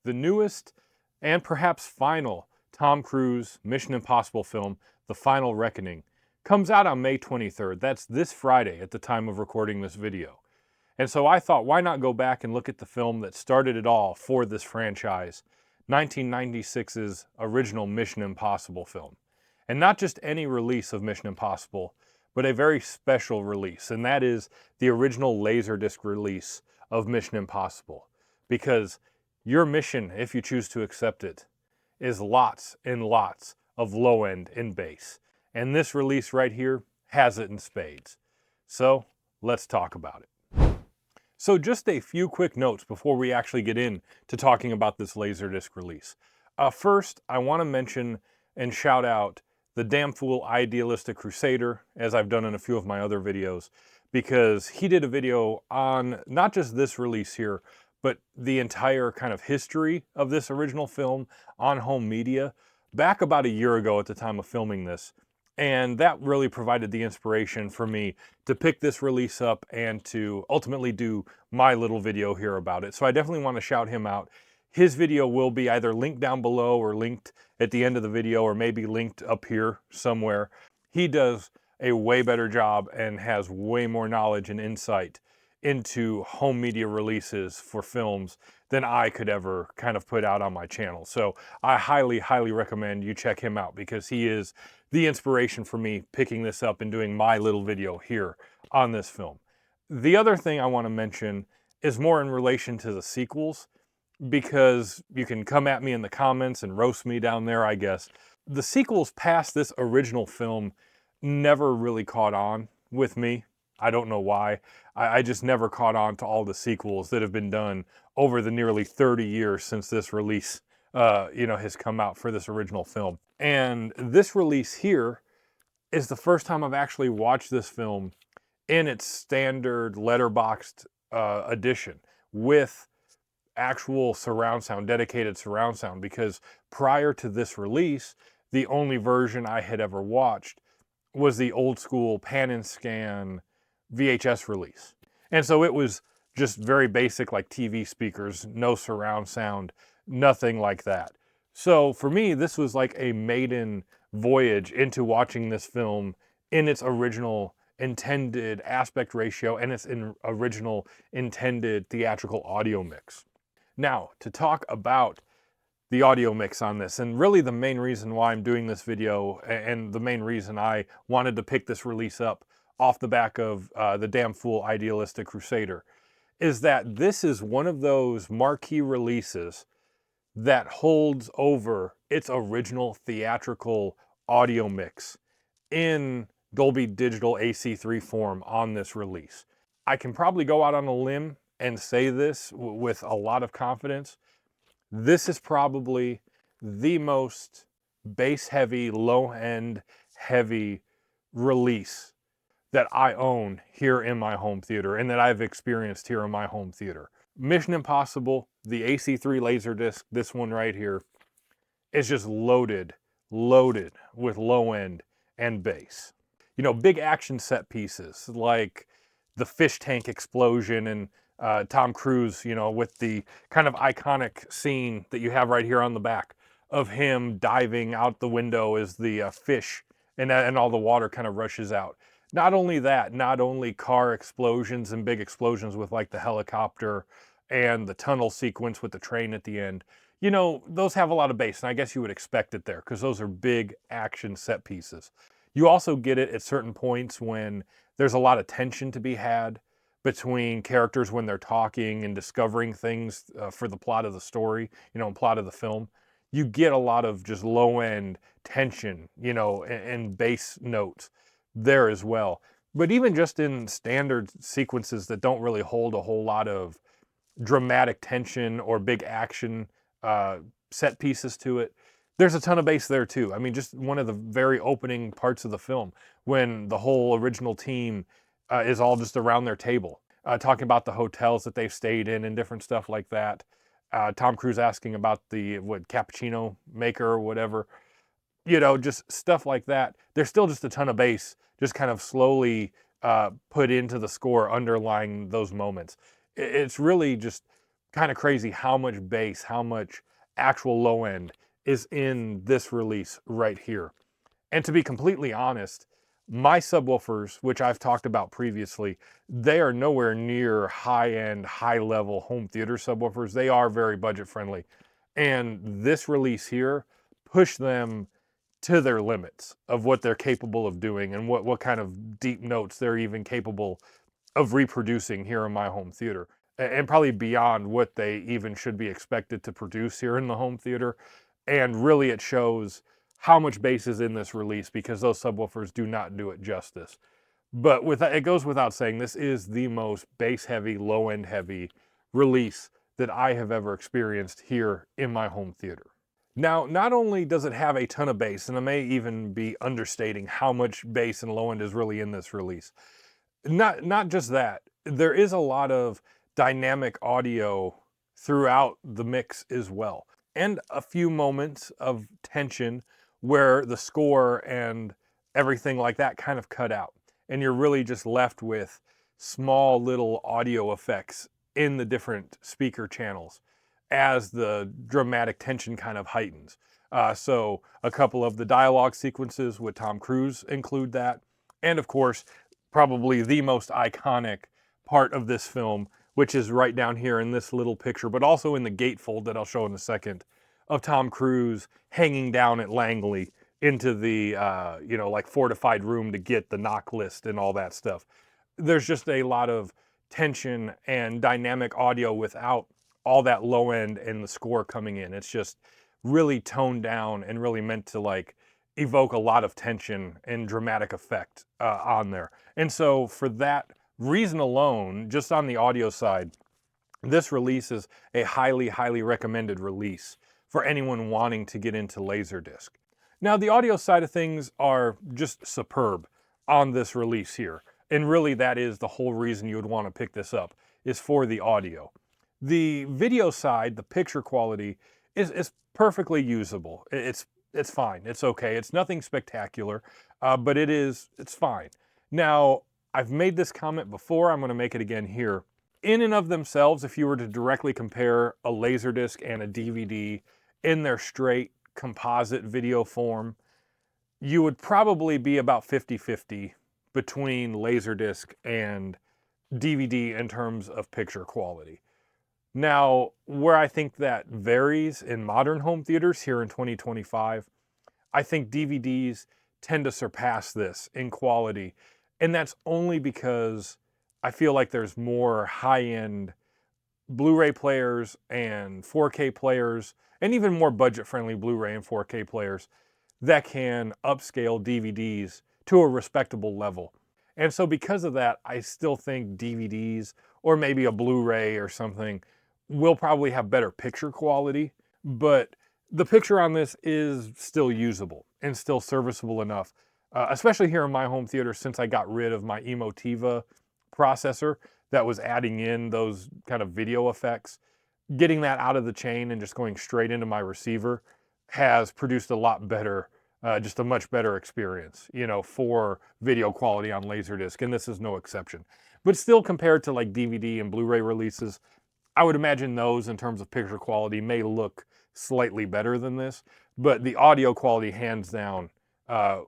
the newest and perhaps final Tom Cruise Mission Impossible film, The Final Reckoning, comes out on May 23rd. That's this Friday at the time of recording this video. And so I thought, why not go back and look at the film that started it all for this franchise, 1996's original Mission Impossible film. And not just any release of Mission Impossible, but a very special release, and that is the original Laserdisc release of Mission Impossible. Because your mission, if you choose to accept it, is lots and lots of low end and bass. And this release right here has it in spades. So let's talk about it. So just a few quick notes before we actually get into talking about this Laserdisc release. First, I want to mention and shout out the damn fool Idealistic Crusader, as I've done in a few of my other videos, because he did a video on not just this release here, but the entire kind of history of this original film on home media back about a year ago at the time of filming this. And that really provided the inspiration for me to pick this release up and to ultimately do my little video here about it. So I definitely want to shout him out. His video will be either linked down below or linked at the end of the video, or maybe linked up here somewhere. He does a way better job and has way more knowledge and insight into home media releases for films than I could ever kind of put out on my channel. So I highly, highly recommend you check him out, because he is the inspiration for me picking this up and doing my little video here on this film. The other thing I want to mention is more in relation to the sequels, because you can come at me in the comments and roast me down there, I guess. The sequels past this original film never really caught on with me. I don't know why. I just never caught on to all the sequels that have been done over the nearly 30 years since this release has come out for this original film. And this release here is the first time I've actually watched this film in its standard letterboxed edition with actual surround sound, dedicated surround sound, because prior to this release, the only version I had ever watched was the old school pan and scan VHS release. And so it was just very basic, like TV speakers, no surround sound, nothing like that. So for me, this was like a maiden voyage into watching this film in its original intended aspect ratio and its original intended theatrical audio mix. Now, to talk about the audio mix on this, and really the main reason why I'm doing this video, and the main reason I wanted to pick this release up off the back of the damn fool Idealistic Crusader, is that this is one of those marquee releases that holds over its original theatrical audio mix in Dolby Digital AC-3 form on this release. I can probably go out on a limb and say this with a lot of confidence. This is probably the most bass-heavy, low-end heavy release that I own here in my home theater and that I've experienced here in my home theater. Mission Impossible, the AC-3 Laserdisc, this one right here, is just loaded with low-end and bass. You know, big action set pieces like the fish tank explosion and Tom Cruise, with the kind of iconic scene that you have right here on the back of him diving out the window as the fish and all the water kind of rushes out. Not only that, not only car explosions and big explosions with like the helicopter and the tunnel sequence with the train at the end. Those have a lot of bass, and I guess you would expect it there because those are big action set pieces. You also get it at certain points when there's a lot of tension to be had between characters when they're talking and discovering things for the plot of the story, and plot of the film. You get a lot of just low-end tension, and bass notes there as well. But even just in standard sequences that don't really hold a whole lot of dramatic tension or big action set pieces to it, there's a ton of bass there too. I mean, just one of the very opening parts of the film when the whole original team is all just around their table, talking about the hotels that they've stayed in and different stuff like that. Tom Cruise asking about the cappuccino maker or whatever, just stuff like that. There's still just a ton of bass, just kind of slowly put into the score underlying those moments. It's really just kind of crazy how much bass, how much actual low end is in this release right here. And to be completely honest, my subwoofers, which I've talked about previously, they are nowhere near high-end, high-level home theater subwoofers. They are very budget-friendly. And this release here pushed them to their limits of what they're capable of doing and what kind of deep notes they're even capable of reproducing here in my home theater. And probably beyond what they even should be expected to produce here in the home theater. And really it shows how much bass is in this release, because those subwoofers do not do it justice. But it goes without saying, this is the most bass heavy, low end heavy release that I have ever experienced here in my home theater. Now, not only does it have a ton of bass, and I may even be understating how much bass and low end is really in this release. Not just that, there is a lot of dynamic audio throughout the mix as well, and a few moments of tension where the score and everything like that kind of cut out, and you're really just left with small little audio effects in the different speaker channels as the dramatic tension kind of heightens. So a couple of the dialogue sequences with Tom Cruise include that, and of course, probably the most iconic part of this film, which is right down here in this little picture, but also in the gatefold that I'll show in a second, of Tom Cruise hanging down at Langley into the, like fortified room to get the knock list and all that stuff. There's just a lot of tension and dynamic audio without all that low end and the score coming in. It's just really toned down and really meant to like evoke a lot of tension and dramatic effect on there. And so for that reason alone, just on the audio side, this release is a highly, highly recommended release for anyone wanting to get into Laserdisc. Now, the audio side of things are just superb on this release here. And really that is the whole reason you would want to pick this up, is for the audio. The video side, the picture quality, is perfectly usable. It's fine. It's okay. It's nothing spectacular, but it's fine. Now, I've made this comment before. I'm going to make it again here. In and of themselves, if you were to directly compare a Laserdisc and a DVD in their straight composite video form, you would probably be about 50-50 between Laserdisc and DVD in terms of picture quality. Now, where I think that varies in modern home theaters here in 2025, I think DVDs tend to surpass this in quality. And that's only because I feel like there's more high-end Blu-ray players and 4K players, and even more budget-friendly Blu-ray and 4K players that can upscale DVDs to a respectable level. And so because of that, I still think DVDs, or maybe a Blu-ray or something, will probably have better picture quality, but the picture on this is still usable and still serviceable enough, especially here in my home theater, since I got rid of my Emotiva processor that was adding in those kind of video effects. Getting that out of the chain and just going straight into my receiver has produced a lot better, just a much better experience, for video quality on Laserdisc, and this is no exception. But still, compared to like DVD and Blu-ray releases, I would imagine those in terms of picture quality may look slightly better than this, but the audio quality hands down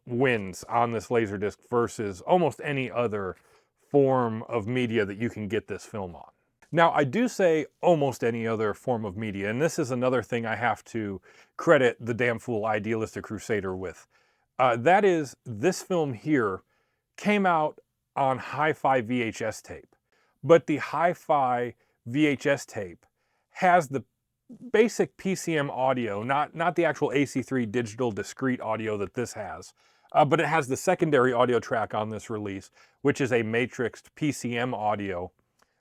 wins on this Laserdisc versus almost any other form of media that you can get this film on. Now, I do say almost any other form of media, and this is another thing I have to credit the damn fool Idealistic Crusader with. That is, this film here came out on hi-fi VHS tape, but the hi-fi VHS tape has the basic PCM audio, not the actual AC-3 digital discrete audio that this has, but it has the secondary audio track on this release, which is a matrixed PCM audio.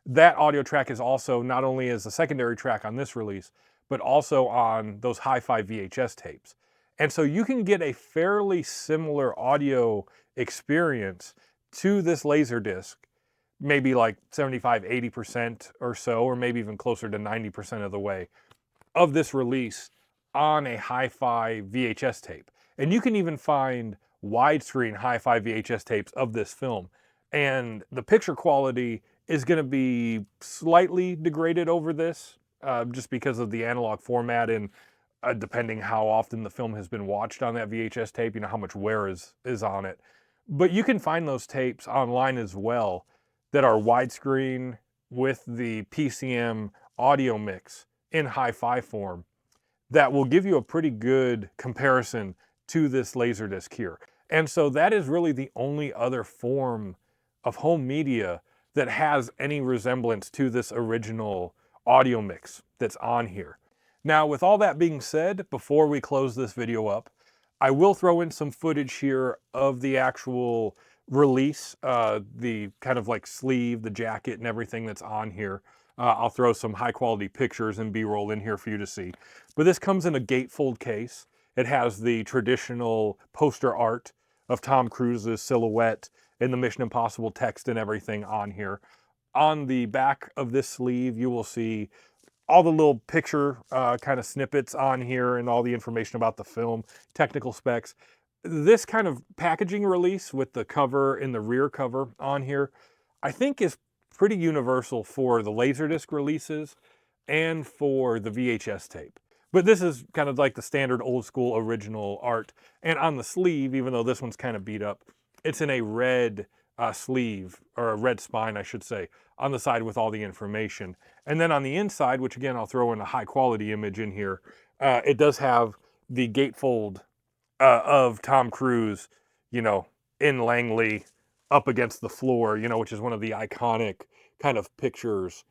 That audio track is also not only as a secondary track on this release, but also on those hi-fi VHS tapes. And so you can get a fairly similar audio experience to this Laserdisc, maybe like 75-80% or so, or maybe even closer to 90% of the way, of this release on a hi-fi VHS tape. And you can even find widescreen hi-fi VHS tapes of this film. And the picture quality is going to be slightly degraded over this, just because of the analog format and depending how often the film has been watched on that VHS tape, you know, how much wear is on it. But you can find those tapes online as well that are widescreen with the PCM audio mix in hi-fi form that will give you a pretty good comparison to this Laserdisc here. And so that is really the only other form of home media that has any resemblance to this original audio mix that's on here. Now, with all that being said, before we close this video up, I will throw in some footage here of the actual release, the kind of like sleeve, the jacket and everything that's on here. I'll throw some high quality pictures and B-roll in here for you to see. But this comes in a gatefold case. It has the traditional poster art of Tom Cruise's silhouette and the Mission Impossible text and everything on here. On the back of this sleeve, you will see all the little picture kind of snippets on here and all the information about the film, technical specs. This kind of packaging release with the cover and the rear cover on here, I think is pretty universal for the Laserdisc releases and for the VHS tape. But this is kind of like the standard old school original art. And on the sleeve, even though this one's kind of beat up, it's in a red sleeve, or a red spine, I should say, on the side with all the information. And then on the inside, which again, I'll throw in a high quality image in here, it does have the gatefold of Tom Cruise, you know, in Langley up against the floor, you know, which is one of the iconic kind of pictures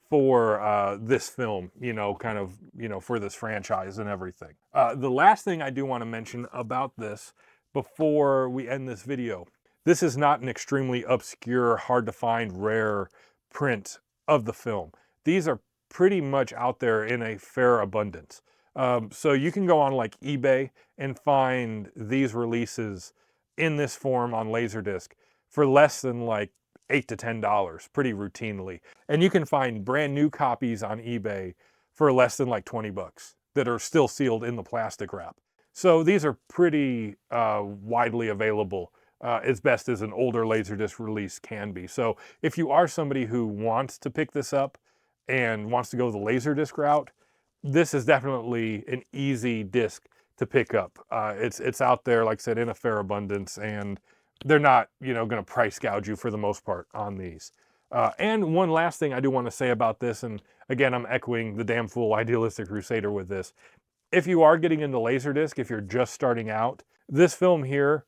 for this film, you know, kind of, you know, for this franchise and everything. The last thing I do want to mention about this before we end this video, this is not an extremely obscure, hard to find, rare print of the film. These are pretty much out there in a fair abundance. So you can go on like eBay and find these releases in this form on Laserdisc for less than like $8 to $10 pretty routinely. And you can find brand new copies on eBay for less than like 20 bucks that are still sealed in the plastic wrap. So these are pretty widely available, as best as an older Laserdisc release can be. So if you are somebody who wants to pick this up and wants to go the Laserdisc route, this is definitely an easy disc to pick up. It's out there, like I said, in a fair abundance, and they're not, you know, going to price gouge you for the most part on these. And one last thing I do want to say about this, and again, I'm echoing the damn fool Idealistic Crusader with this. If you are getting into Laserdisc, if you're just starting out, this film here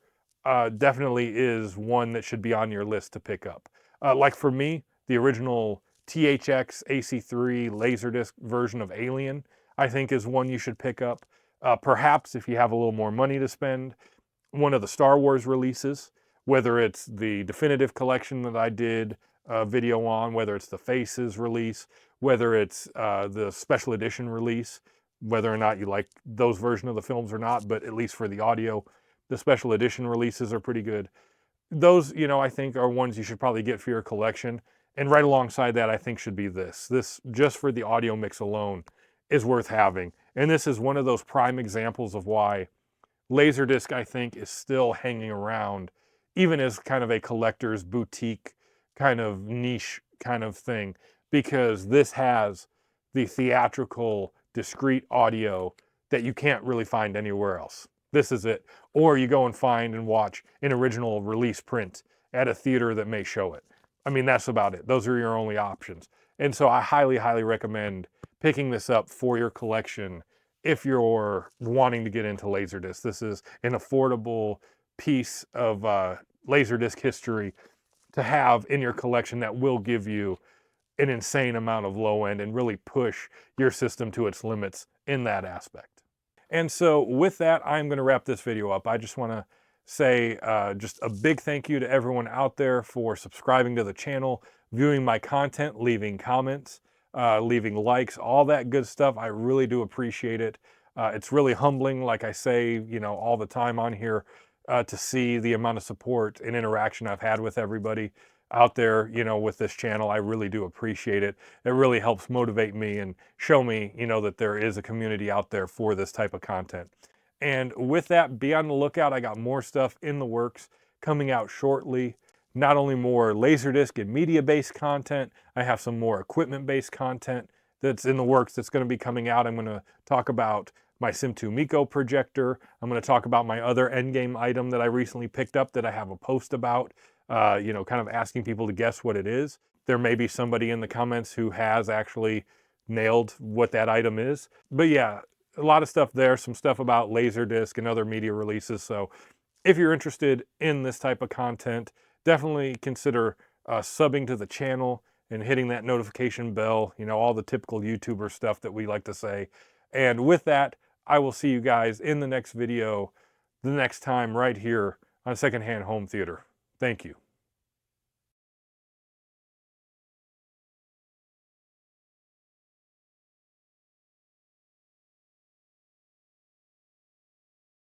definitely is one that should be on your list to pick up. Like for me, the original THX AC-3 Laserdisc version of Alien, I think is one you should pick up. Perhaps if you have a little more money to spend, one of the Star Wars releases, whether it's the definitive collection that I did a video on, whether it's the Faces release, whether it's the special edition release, whether or not you like those version of the films or not, but at least for the audio, the special edition releases are pretty good. Those, you know, I think are ones you should probably get for your collection. And right alongside that, I think should be this. This, just for the audio mix alone, is worth having. And this is one of those prime examples of why Laserdisc, I think, is still hanging around, even as kind of a collector's boutique kind of niche kind of thing, because this has the theatrical, discrete audio that you can't really find anywhere else. This is it. Or you go and find and watch an original release print at a theater that may show it. I mean, that's about it. Those are your only options. And so I highly, highly recommend picking this up for your collection if you're wanting to get into Laserdisc. This is an affordable piece of Laserdisc history to have in your collection that will give you an insane amount of low end and really push your system to its limits in that aspect. And so with that, I'm going to wrap this video up. I just want to say just a big thank you to everyone out there for subscribing to the channel, viewing my content, leaving comments, leaving likes, all that good stuff. I really do appreciate it. It's really humbling, like I say, you know, all the time on here, to see the amount of support and interaction I've had with everybody out there, you know, with this channel. I really do appreciate it. It really helps motivate me and show me, you know, that there is a community out there for this type of content. And with that, be on the lookout. I got more stuff in the works coming out shortly. Not only more Laserdisc and media-based content, I have some more equipment-based content that's in the works that's going to be coming out. I'm going to talk about my Sim 2 Mico projector. I'm going to talk about my other endgame item that I recently picked up that I have a post about, you know, kind of asking people to guess what it is. There may be somebody in the comments who has actually nailed what that item is. But yeah, a lot of stuff there, some stuff about Laserdisc and other media releases. So if you're interested in this type of content, definitely consider subbing to the channel and hitting that notification bell, you know, all the typical YouTuber stuff that we like to say. And with that, I will see you guys in the next video, the next time right here on Secondhand Home Theater. Thank you.